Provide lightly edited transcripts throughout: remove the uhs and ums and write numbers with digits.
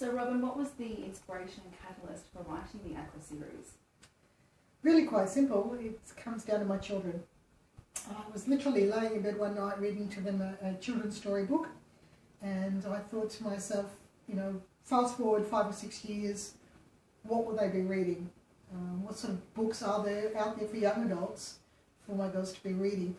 So Robin, what was the inspiration and catalyst for writing the Ak-cra series? Really quite simple. It comes down to my children. I was literally laying in bed one night reading to them a children's storybook, and I thought to myself, fast forward 5 or 6 years, what will they be reading? What sort of books are there out there for young adults for my girls to be reading?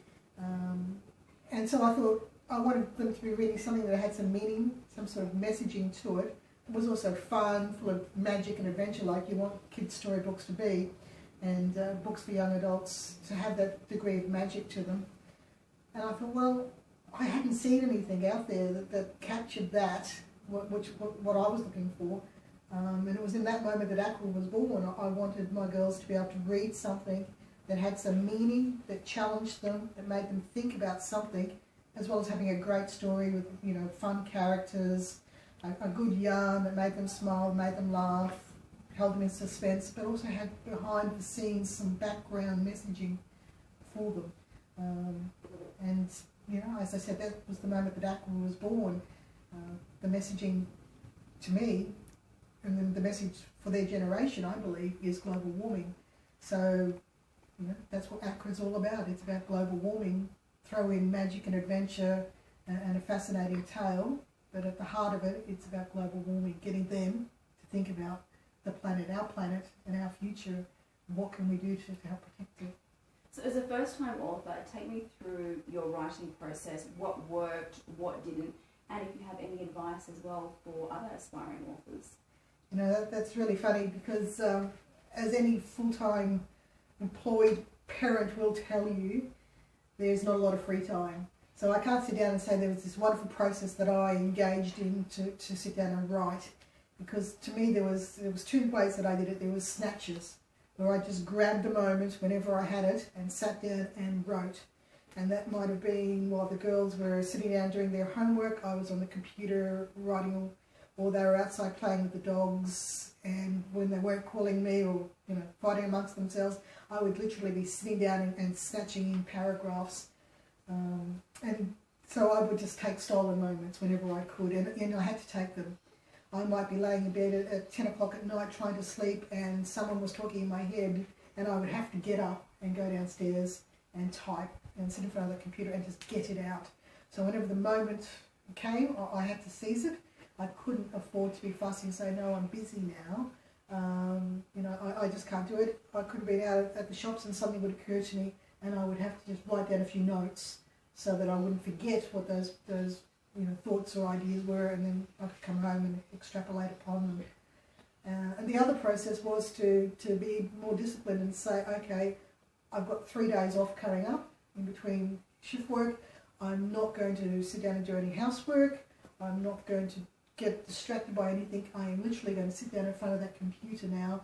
And so I thought I wanted them to be reading something that had some meaning, some sort of messaging to it. It was also fun, full of magic and adventure like you want kids' storybooks to be, and books for young adults to have that degree of magic to them. And I thought, well, I hadn't seen anything out there that captured that, what I was looking for. And it was in that moment that Ak-cra was born. I wanted my girls to be able to read something that had some meaning, that challenged them, that made them think about something, as well as having a great story with fun characters, a good yarn that made them smile, made them laugh, held them in suspense, but also had behind the scenes some background messaging for them. And as I said, that was the moment that Ak-cra was born. The messaging to me, and then the message for their generation, I believe, is global warming. So, that's what Ak-cra is all about. It's about global warming. Throw in magic and adventure and a fascinating tale, but at the heart of it, it's about global warming, getting them to think about the planet, and our future. What can we do to help protect it? So as a first-time author, take me through your writing process, what worked, what didn't, and if you have any advice as well for other aspiring authors. That's really funny because as any full-time employed parent will tell you, there's not a lot of free time. So I can't sit down and say there was this wonderful process that I engaged in to sit down and write, because to me there was 2 ways that I did it. There was snatches, where I just grabbed a moment whenever I had it and sat down and wrote. And that might have been while the girls were sitting down doing their homework, I was on the computer writing, or they were outside playing with the dogs, and when they weren't calling me or fighting amongst themselves, I would literally be sitting down and snatching in paragraphs. And so I would just take stolen moments whenever I could, and I had to take them. I might be laying in bed at 10 o'clock at night trying to sleep, and someone was talking in my head, and I would have to get up and go downstairs and type and sit in front of the computer and just get it out. So whenever the moment came, I had to seize it. I couldn't afford to be fussy and say, no, I'm busy now. I just can't do it. I could have been out at the shops and something would occur to me, and I would have to just write down a few notes so that I wouldn't forget what those thoughts or ideas were, and then I could come home and extrapolate upon them. And the other process was to be more disciplined and say, okay, I've got 3 days off coming up in between shift work. I'm not going to sit down and do any housework. I'm not going to get distracted by anything. I am literally going to sit down in front of that computer now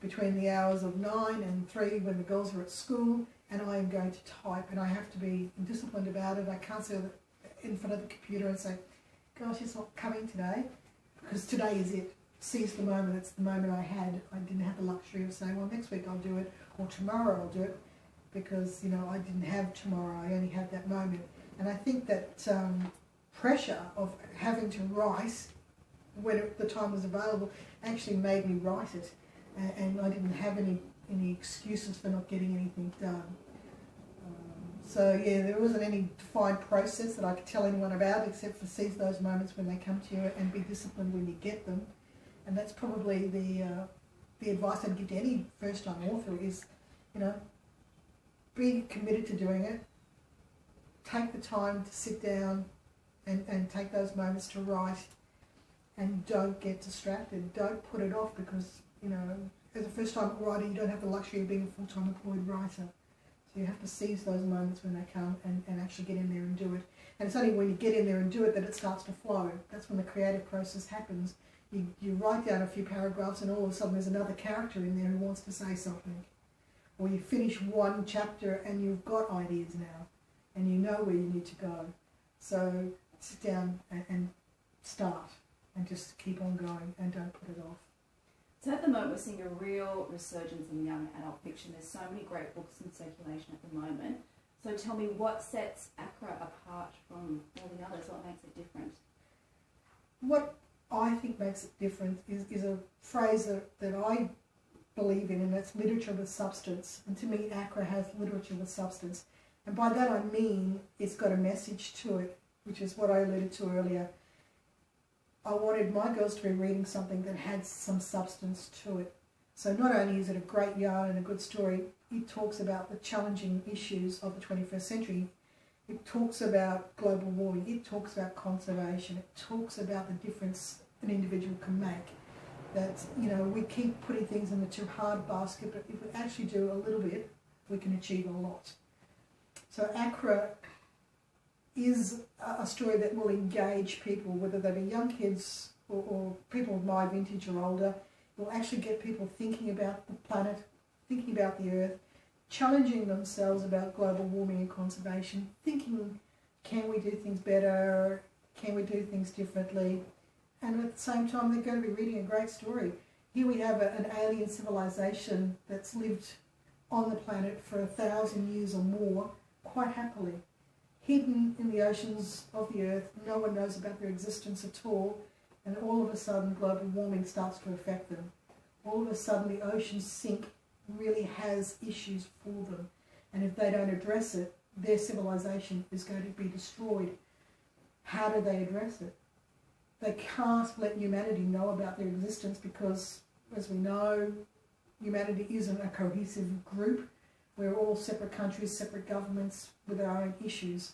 between the hours of 9 and 3 when the girls are at school, and I am going to type, and I have to be disciplined about it. I can't sit in front of the computer and say, gosh, it's not coming today, because today is it. Seize the moment. It's the moment I had. I didn't have the luxury of saying, well, next week I'll do it, or tomorrow I'll do it, because I didn't have tomorrow. I only had that moment. And I think that pressure of having to write when the time was available actually made me write it, and I didn't have any excuses for not getting anything done. So yeah, there wasn't any defined process that I could tell anyone about, except for seize those moments when they come to you and be disciplined when you get them. And that's probably the advice I'd give to any first-time author is, be committed to doing it. Take the time to sit down and take those moments to write, and don't get distracted. Don't put it off, because, as a first-time writer, you don't have the luxury of being a full-time employed writer. So you have to seize those moments when they come and actually get in there and do it. And it's only when you get in there and do it that it starts to flow. That's when the creative process happens. You write down a few paragraphs, and all of a sudden there's another character in there who wants to say something. Or you finish one chapter and you've got ideas now, and you know where you need to go. So sit down and start, and just keep on going, and don't put it off. So at the moment we're seeing a real resurgence in young adult fiction. There's so many great books in circulation at the moment. So tell me, what sets Ak-cra apart from all the others? What makes it different? What I think makes it different is a phrase that I believe in, and that's literature with substance. And to me, Ak-cra has literature with substance. And by that I mean it's got a message to it, which is what I alluded to earlier. I wanted my girls to be reading something that had some substance to it. So not only is it a great yarn and a good story, it talks about the challenging issues of the 21st century. It talks about global warming. It talks about conservation. It talks about the difference an individual can make. That, you know, we keep putting things in the too hard basket, but if we actually do a little bit, we can achieve a lot. So Ak-cra is a story that will engage people, whether they be young kids or people of my vintage or older. It will actually get people thinking about the planet, thinking about the earth, challenging themselves about global warming and conservation, thinking, can we do things better? Can we do things differently? And at the same time, they're going to be reading a great story. Here we have an alien civilization that's lived on the planet for 1,000 years or more, quite happily. Hidden in the oceans of the earth, no one knows about their existence at all, and all of a sudden global warming starts to affect them. All of a sudden the oceans sink really has issues for them, and if they don't address it, their civilization is going to be destroyed. How do they address it? They can't let humanity know about their existence because, as we know, humanity isn't a cohesive group. We're all separate countries, separate governments with our own issues.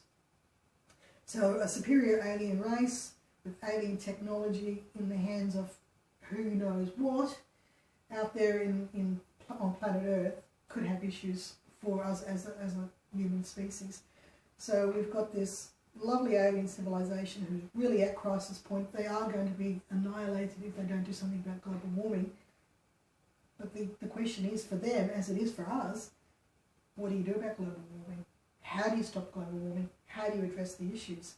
So a superior alien race with alien technology in the hands of who knows what out there on planet Earth could have issues for us as a human species. So we've got this lovely alien civilization who's really at crisis point. They are going to be annihilated if they don't do something about global warming. But the question is for them, as it is for us, what do you do about global warming? How do you stop global warming? How do you address the issues?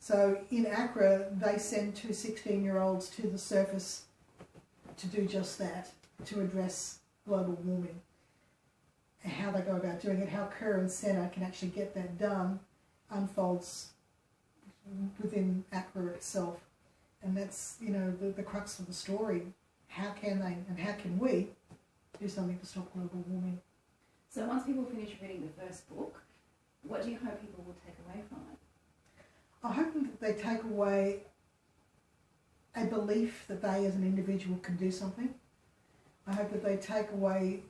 So in Ak-cra, they send two 16-year-olds to the surface to do just that, to address global warming. And how they go about doing it, how Kerr and Senna can actually get that done, unfolds within Ak-cra itself. And that's, you know, the crux of the story. How can they and how can we do something to stop global warming? So once people finish reading the first book, what do you hope people will take away from it? I hope that they take away a belief that they as an individual can do something. I hope that they take away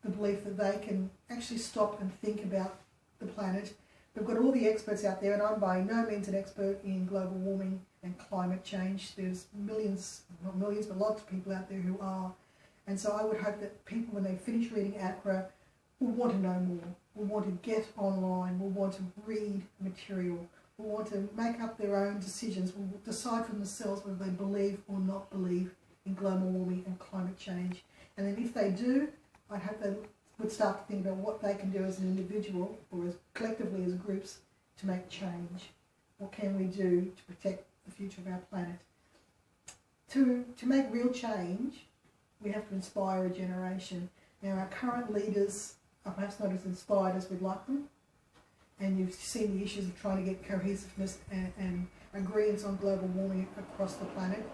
the belief that they can actually stop and think about the planet. We've got all the experts out there, and I'm by no means an expert in global warming and climate change. There's millions, not millions, but lots of people out there who are. And so I would hope that people, when they finish reading Ak-cra, will want to know more, will want to get online, will want to read material, will want to make up their own decisions, will decide for themselves whether they believe or not believe in global warming and climate change. And then if they do, I hope they would start to think about what they can do as an individual or as collectively as groups to make change. What can we do to protect the future of our planet? To make real change, we have to inspire a generation. Now, our current leaders are perhaps not as inspired as we'd like them, and you've seen the issues of trying to get cohesiveness and agreements on global warming across the planet.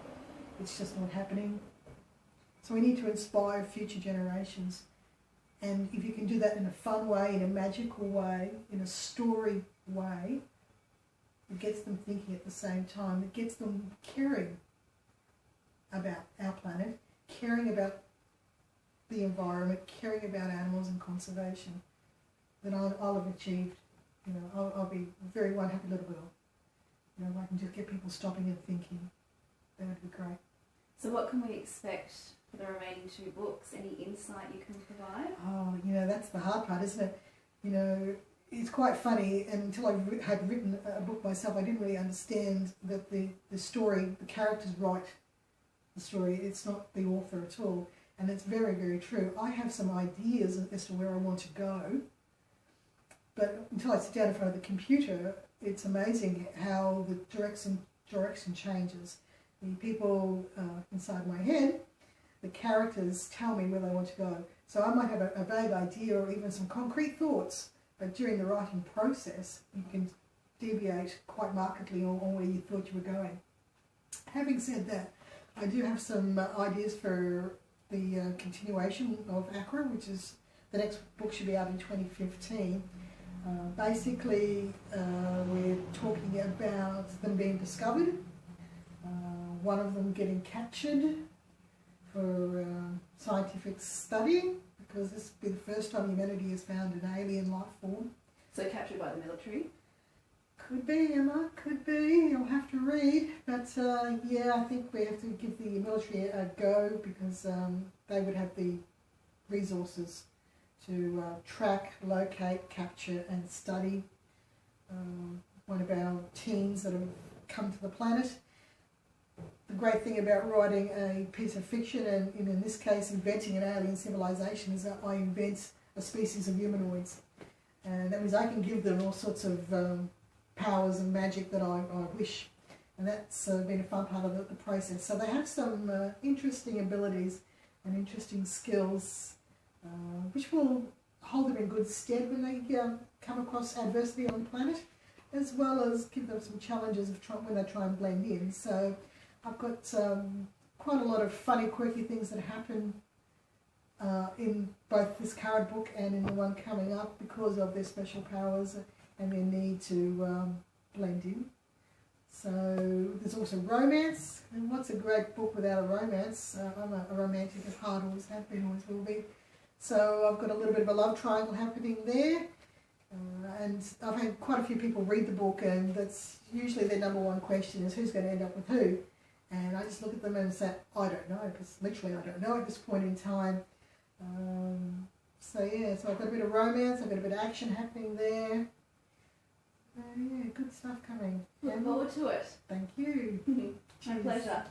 It's just not happening. So we need to inspire future generations. And if you can do that in a fun way, in a magical way, in a story way, it gets them thinking at the same time. It gets them caring about our planet, caring about the environment, caring about animals and conservation. Then I'll have achieved, you know, I'll be a very one happy little girl. You know, if I can just get people stopping and thinking, that would be great. So what can we expect for the remaining two books? Any insight you can provide? Oh, you know, that's the hard part, isn't it? You know, it's quite funny, and until I had written a book myself, I didn't really understand that the story, the characters write the story. It's not the author at all. And it's very, very true. I have some ideas as to where I want to go, but until I sit down in front of the computer, it's amazing how the direction changes. The people inside my head, the characters tell me where they want to go. So I might have a vague idea or even some concrete thoughts, but during the writing process, you can deviate quite markedly on where you thought you were going. Having said that, I do have some ideas for the continuation of Ak-cra, which is the next book should be out in 2015. Basically, we're talking about them being discovered, one of them getting captured for scientific study, because this will be the first time humanity has found an alien life form. So captured by the military? Could be, Emma, could be. You'll have to read. But yeah, I think we have to give the military a go, because they would have the resources to track, locate, capture and study one of our teens that have come to the planet. The great thing about writing a piece of fiction, and in this case inventing an alien civilization, is that I invent a species of humanoids. And that means I can give them all sorts of powers and magic that I wish. And that's been a fun part of the process. So they have some interesting abilities and interesting skills, which will hold them in good stead when they come across adversity on the planet, as well as give them some challenges of when they try and blend in. So I've got quite a lot of funny, quirky things that happen in both this current book and in the one coming up, because of their special powers and their need to blend in. So there's also romance, and what's a great book without a romance? I'm a romantic at heart, always have been, always will be. So I've got a little bit of a love triangle happening there, and I've had quite a few people read the book, and that's usually their number one question is who's going to end up with who. And I just look at them and say, I don't know, because literally I don't know at this point in time. So yeah, so I've got a bit of romance, I've got a bit of action happening there. Yeah, good stuff coming. Look forward to it. Thank you. My pleasure.